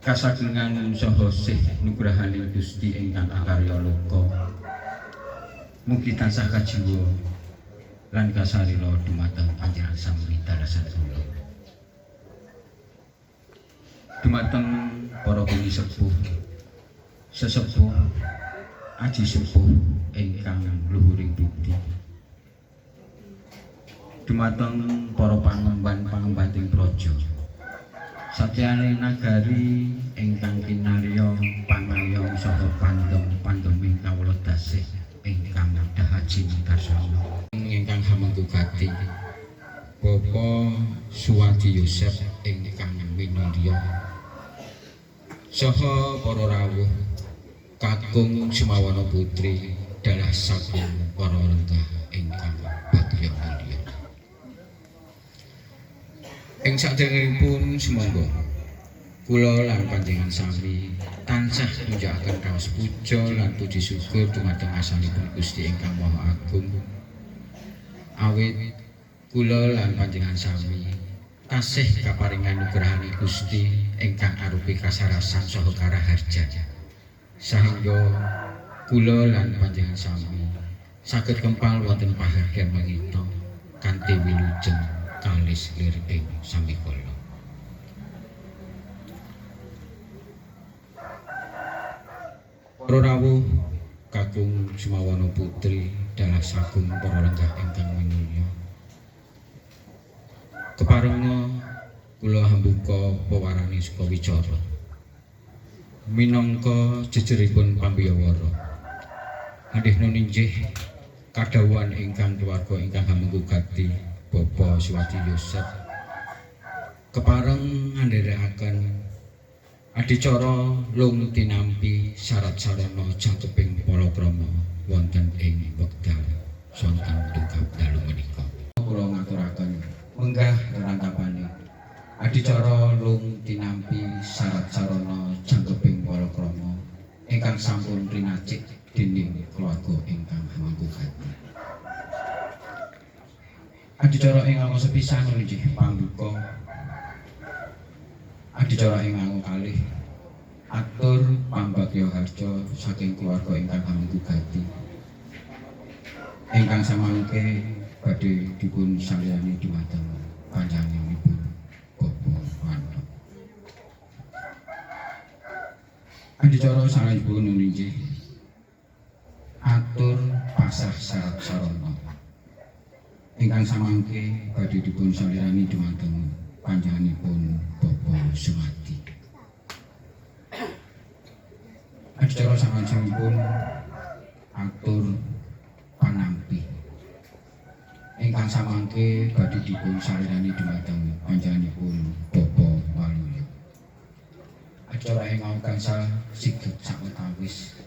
Kasagingan saha sih nugrahaning Gusti ingkang akarya loka mugi tansah kajiwa lan kasarila dumateng panjenengan sami dalasan kula. Dumateng para bumi sepuh sesepuh aji sepuh ingkang luhuring budi. Dumateng para pangemban-pangembating praja satyane nagari ingkang kinarya pangayom saha pandhem-pandheming kawula dasih ingkang dahaji tarsana ingkang hamengkugati Bapak Suwadi Yosef ingkang minulya saha para rawuh kakung Sumawana Putri dalah saking para lenggah ingkang badya mulya. Ing sadèrèngipun sumangga kula lan panjenengan sami tansah munjakaken raos puja lan puji syukur dumateng asalipun Gusti ingkang Maha Agung. Awit kula lan panjenengan sami tasih kaparingan nugrahaning Gusti ingkang arupi kasarasan saha karaharja. Sahingga kula lan panjenengan sami saged kempal wonten pahargyan mangita kanthi wilujeng kalis lir ing samikala. Para rawuh kakung Sumawana Putri dalah sagung para lenggah ingkang minulya. Keparenga kula hambuka pewarani suka wicara minangka jejeripun pambiyawara. Hadih nuninjih kadhawuhan ingkang keluarga ingkang hamengkugati Bapak Suwadi Yosef kepareng ngandherekaken adicara lung tinampi syarat sarana jangkeping palakrama wonten ing wekdal sonten tunggal dalu menika. Kula ngaturaken menggah rangkapane adicara lung tinampi syarat sarana jangkeping palakrama ingkang sampun rinacik dening keluarga ingkang hamengkugati. Adicara ingkang sepisan nggih pambuka. Adicara ingkang kalih atur pambagya harja saking keluarga ingkang hamengkugati. Ingkang samangke badhe dipun saliyani dumateng panjenenganipun Bapak Wanto. Adicara salajengipun nggih atur pasrah syarat sarana ingkang samangke badhe dipun salirani dumateng panjenenganipun Bapak Suwadi. Adicara salajengipun atur panampi ingkang samangke badhe dipun salirani dumateng panjenenganipun Bapak Waluyo. Adicara ingkang gangsal sigeg sawetawis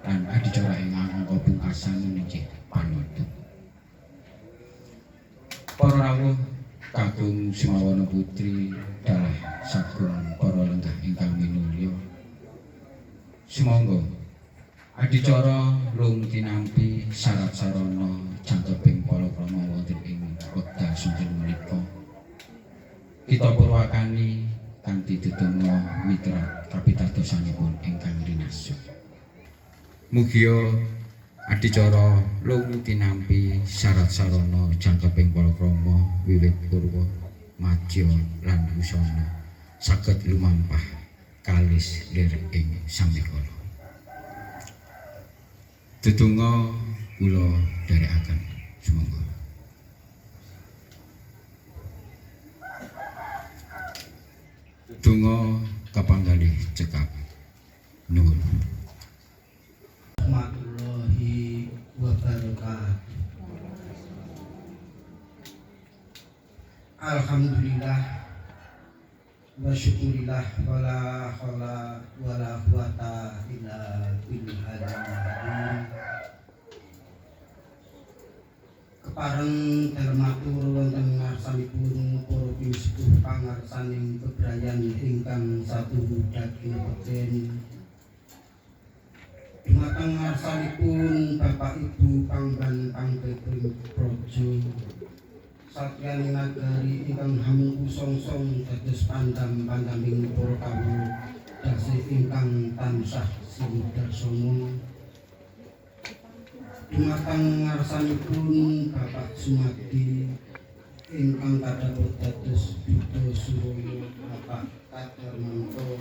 lan adicara ingkang angka pungkasan nggih panutup. Para rawuh kakung Sumawana Putri dalah sagung para lenggah ingkang minulya. Sumangga adicara lung tinampi syarat sarana jangkeping palakrama wonten ing wekdal sonten menika kita purwakani kanthi dedonga mitra kapitadosanipun ingkang rinasih. Mugia adicara lung tinampi syarat sarana jangkeping palakrama wiwit purwa madya lan busana saged lumampah kalis lir ing samikala. Dedonga kula dherekaken sumangga. Dedonga kapanggalih cekap nuwun. Warahmatullahi wabarakatuh. Alhamdulillah wa syukurillah wala haula wala quwata illa billahil azim. kepareng dalem matur wonten ngarsanipun para pinsepuh pangarsaning bebrayan ingkang satu daging peken. Dumateng ngarsanipun Bapak Ibu Pangban Pangpepring Praja Satyaning Nagari ingkang hamung songsong dados pandam-pandaming para kawula dasih ingkang tansah sinudarsana. Dumateng ngarsanipun Bapak Sumadi ingkang kadhaput dados Duta Suroyo Bapak Kadarmanto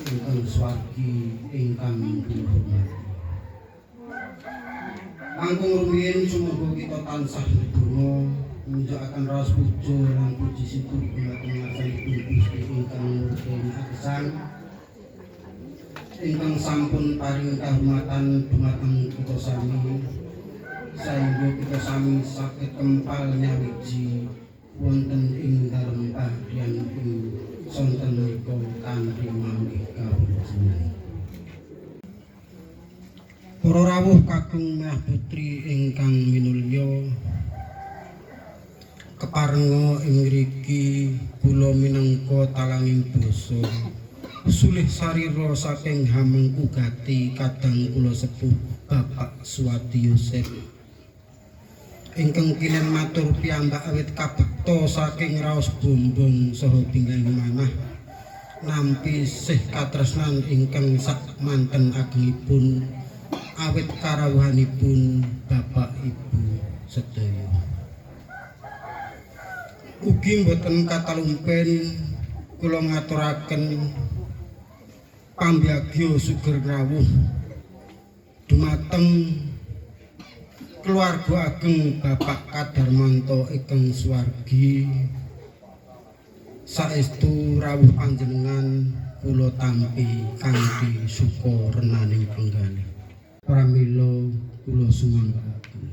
ingkang swargi ingkang dihormati. Langkung rumiyin sumangga kita tansah ndedonga munjukaken raos puja lan puji syukur dumateng ngarsanipun Gusti ingkang murkeni gesang ingkang sampun paring kahormatan dumateng kita sami saéngga kita sami saged kempal nyawiji wonten ing dalem paharyan ing sonten menika kanthi manggih kawujudan. Para rawuh kakung Mbah Putri ingkang minulya, keparenga ing mriki kula minangka talanging basa sulih sarira saking hameng ugati kadang kula sepuh Bapak Suwadi Yosef ingkang kinen matur piyambak awit kabekta saking raos bombong saha tinggaling manah nampi sih katresnan ingkang sak manten agengipun awit karawuhanipun Bapak Ibu sedaya. Ugi mboten katalumpen kula ngaturaken pambagya sugeng rawuh dumateng keluarga ageng Bapak Kadarmanto ingkang swargi. Saestu rawuh panjenengan kula tampi kanthi suka renaning penggalih. Pramila kula sumanggaken.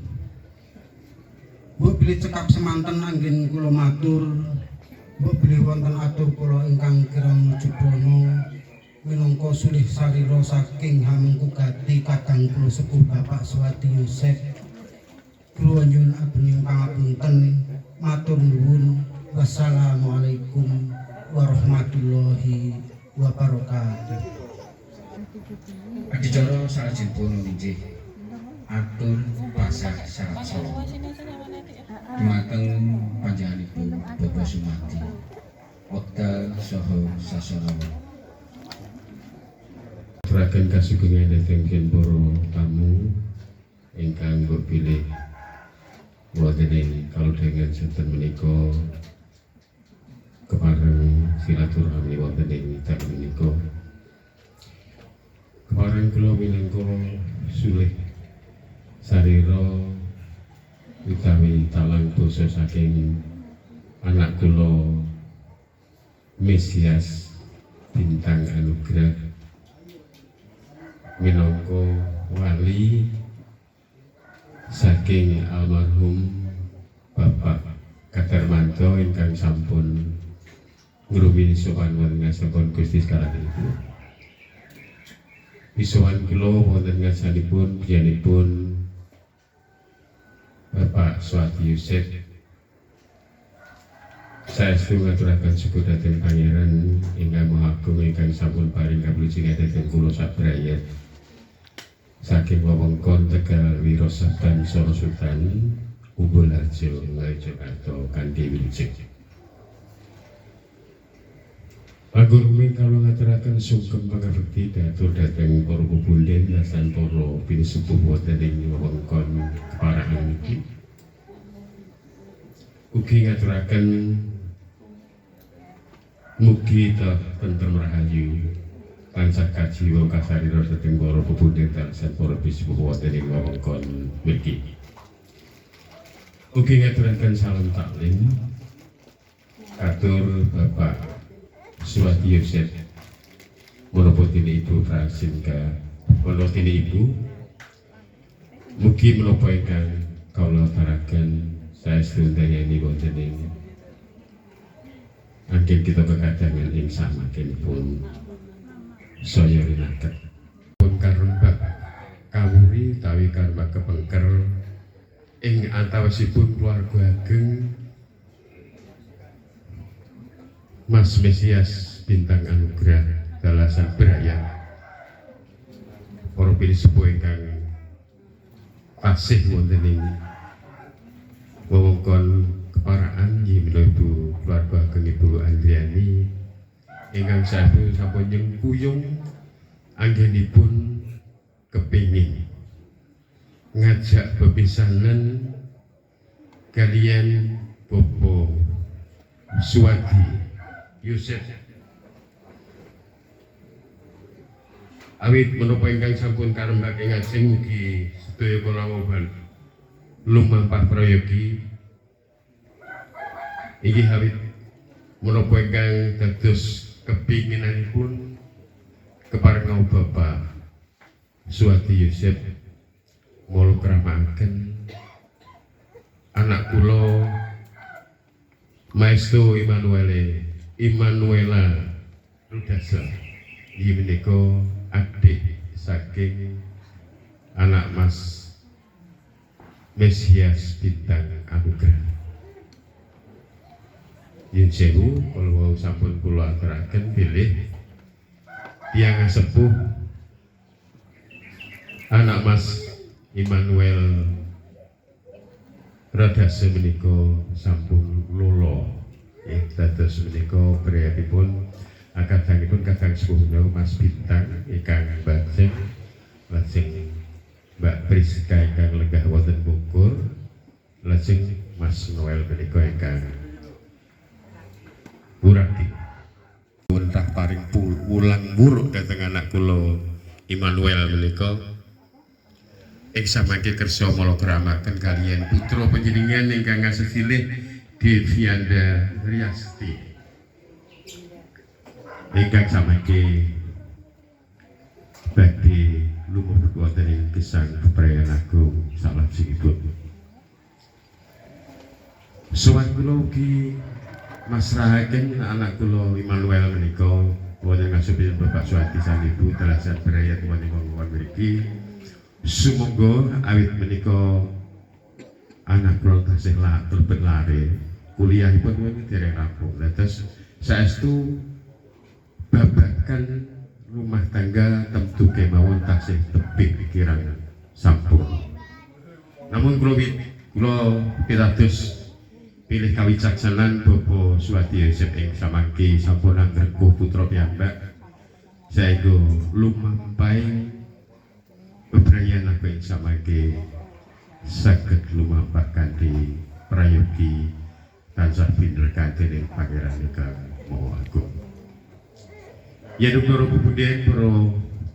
Mbok bilih cekap semanten anggen kula matur, mbok bilih wonten atur kula ingkang kirang jubana minangka sulih sarira saking hameng kugati kadang kula sepuh Bapak Suwadi Yosef. Kula nyuwun ageng pangapunten, matur nuwun. Wassalamualaikum warahmatullahi wabarakatuh. Adicara salajengipun inggih atur pasah syarat salam dumateng panjenenganipun Bapak Sumadi wekdal saha sasana. Aturaken kasugengan dhateng para tamu ingkang mbok pilih wonten ing kalodhangan senten menika kepareng silaturahmi wonten ing dalem menika. Kepareng kula minangka sulih sarira utawi talang basa saking anak kula Mesias Bintang Anugrah minangka wali saking almarhum Bapak Kadarmanto ingkang sampun ngrumiyin sowan wonten ngarsanipun Gusti Kalih. Wisuwan kula wonten ngarsanipun priyanipun Bapak Suwadi Yosef. Saestu ngaturaken syukur dhateng Pangeran ingkang Maha Agung ingkang sampun paring kawilujengan dhateng kula sabrayat saking wewengkon Tegal Wirasabdan Sorosudan Umbulharjo Ngayogyakarta kanthi wilujeng. Agung rumiyin kula ngaturaken sugeng pangabekti datur dhateng para pepunden lan para pinsepuh wonten ing wewengkon keparahan niki. Ugi ngaturaken mugi tentrem rahayu tansah kajiwa kasarira dhateng para pepunden lan para pinsepuh wonten ing wewengkon mriki. Ugi ngaturaken salam taklim katur Bapak Suwadi Yosef menapa dene Ibu Prasinka menapa dene Ibu mugi menapa ingkang kawula aturaken saestu ndayani wonten ing anggen kita kekadangan ing samakinipun saya rinaket pun karembak kawuri utawi karembak kepengker ing antawasipun keluarga ageng Mas Mesias Bintang Anugrah Dalasan Braya para pinsepuh ingkang tasih wonten ing wewengkon keparaan inggih menawi Ibu keluarga ageng Ibu Andriani ingkang sampun nyengkuyung anggenipun kepingin ngajak bepisanan kalian Bobo Suwadi Yusuf awit menapa ingkang sampun karembake ngajeng mugi sedaya kula wonten lumampah prayogi inggih awit menapa ingkang dados kepinginanipun kepareng Bapak Suwadi Yusuf mula kramaken anak kula Maestro Immanuela Rudasa inggih menika adik saking anak Mas Mesias Bintang Anugrah. Yen sewu kula sampun kula aturaken bilih tiyang sepuh anak Mas Immanuel Radasa menika sampun lolo dados menika priyatipun kadangipun kadang sepuhnya Mas Bintang ingkang bajeng lajeng Mbak Priska ingkang lenggah wonten Bogor lajeng Mas Noel menika ingkang Buraki wentah paring wulang buruk dhateng anak kula Immanuel menika ing samangke kersa mala kramaken kaliyan putra panjenengan ingkang ngasesilih Devianda Riasti ingkang samangke badhe lumuh wonten ing gesang Bebrayan Agung salajengipun. Sowan kula ugi masrahaken anak kula Immanuel menika wonten ngasupipun Bapak Suwadi sang Ibu Dalasan Braya wonten wewengkon mriki. Sumangga awit menika anak kula tasih lebet lare kuliahipun menika dereng rampung. Dados saestu babagan rumah tangga tentu kemawon tasih tebih pikiran sampun. Namun kula pitados pilih kawicaksanan Bapak Suwadi Yusuf ing samangke sampun anggrekuh putra piyambak saengga lumampahi bebrayan aku ing samangke saged lumampah kanthi prayogi tansah pinter kanthi ing Pangeran ingkang Maha Agung. Yen para bubuden para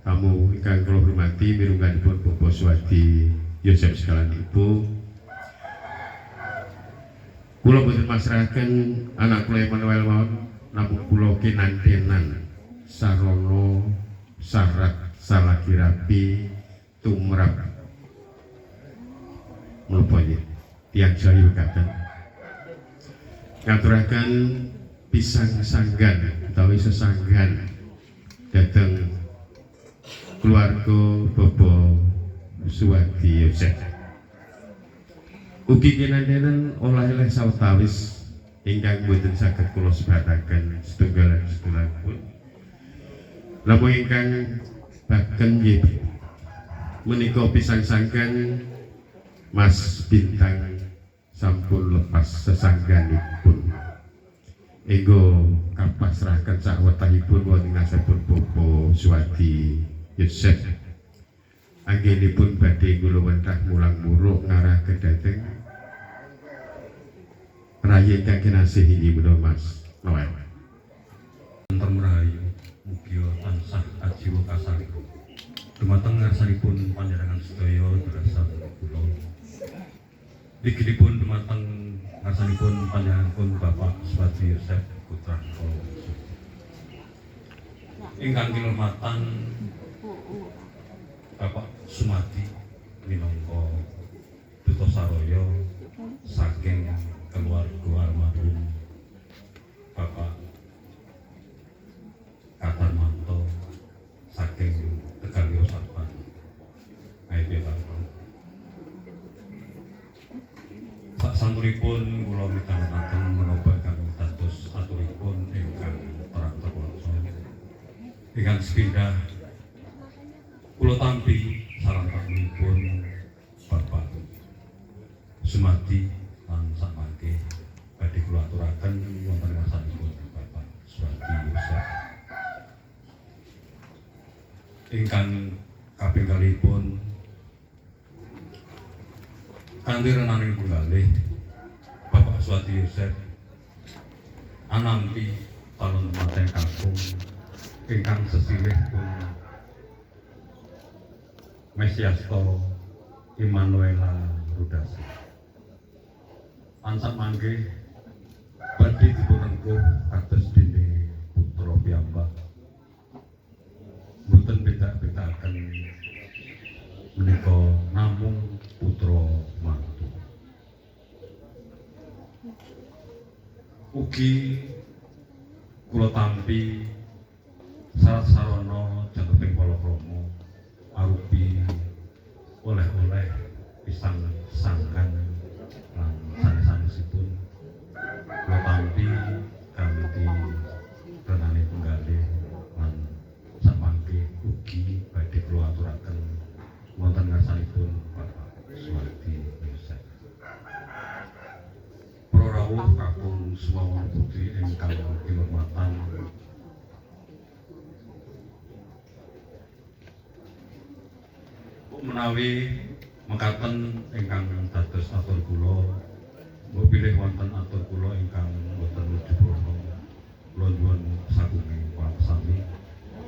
tamu ingkang kula hormati mirungganipun Bapak Suwadi Yusuf sekalian Ibu, kula boten masrahaken anak kula Immanuel mawon namung kula kinantenan sarana syarat salaki rapi tumrap menapa tiyang jaya wekaten ngaturaken pisang sanggan utawi sesanggan dhateng keluarga Bapak Suwadi Yusuf. Ugi kinantenan oleh-oleh sawetawis ingkang boten saged kula sebataken setunggal pun. Namung ingkang baken nggih menika pisang sanggan Mas Bintang sampun lepas sesangganipun. Enggo kapasrahaken sawetahipun wonten ngasipun Bapak Suwadi Yusuf. Anggenipun badhe kula wentah mulang muruk ngarah ke dhateng rayi ingkang kinasih inggih menika Mas Noel. Wonten rahayu mugi tansah ajiwa kasaripun. Dumateng ngarsanipun panjenengan sedaya dalasan kula. Ligipun dumateng ngarsanipun panjenenganipun Bapak Suwadi Yusuf putra kula. Ingkang kinurmatan Bapak Sumadi minangka duta saraya saking keluarga almarhum Bapak Katarmanto saking Tegal Wirosatpan. Ayo Bapak. Sasampunipun kula midhangetaken menapa ingkang dados aturipun ingkang terang terpelonco. Ingkang sepindah kula tampi salamipun Bapak Sumadi lan samangke badhe kula aturaken wonten ngarsanipun Bapak Swati Yosef. Ingkang kaping kalihipun kanthi renaning punggalih Bapak Swati Yosef anampi talun mateng kakung ingkang sesilih pun Mesiasto Immanuela Rudasi. Ansap mangke badhe dipunengkuh kados dene putra piyambak. Boten beda-bedaken menika namung putra mantu. Ugi kula tampi sarat sarana jangkeping palakrama arupi oleh-oleh pisang sangkan lan sanes-sanesipun kula tampi kanthi renane punggalih lan samangke ugi badhe kula aturaken wonten ngarsanipun Bapak Swati Yosef. Rawuh kakung sumawon putri ingkang kinurmatan menawi mekaten ingkang dados atur kula mbok bilih wonten atur kula ingkang boten nuju bono kula nyuwun sagunging para sami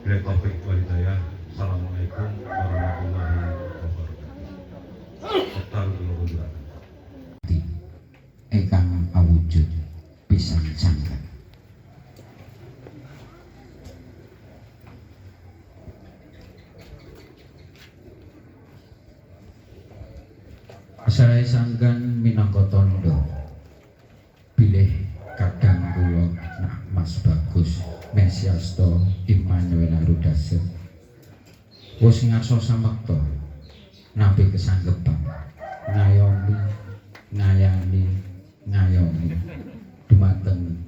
bilih taufik wal hidayah. Assalamualaikum warahmatullahi wabarakatuh. Setar kula wunduraken ingkang awujud pisang sangkan. Saya sangkan minangka tondo bilih kadang kula nak Mas Bagus Mesiasto Immanuela Rudase wis ngarsa samekta nampi kesanggepan ngayomi ngayani ngayomi dumateng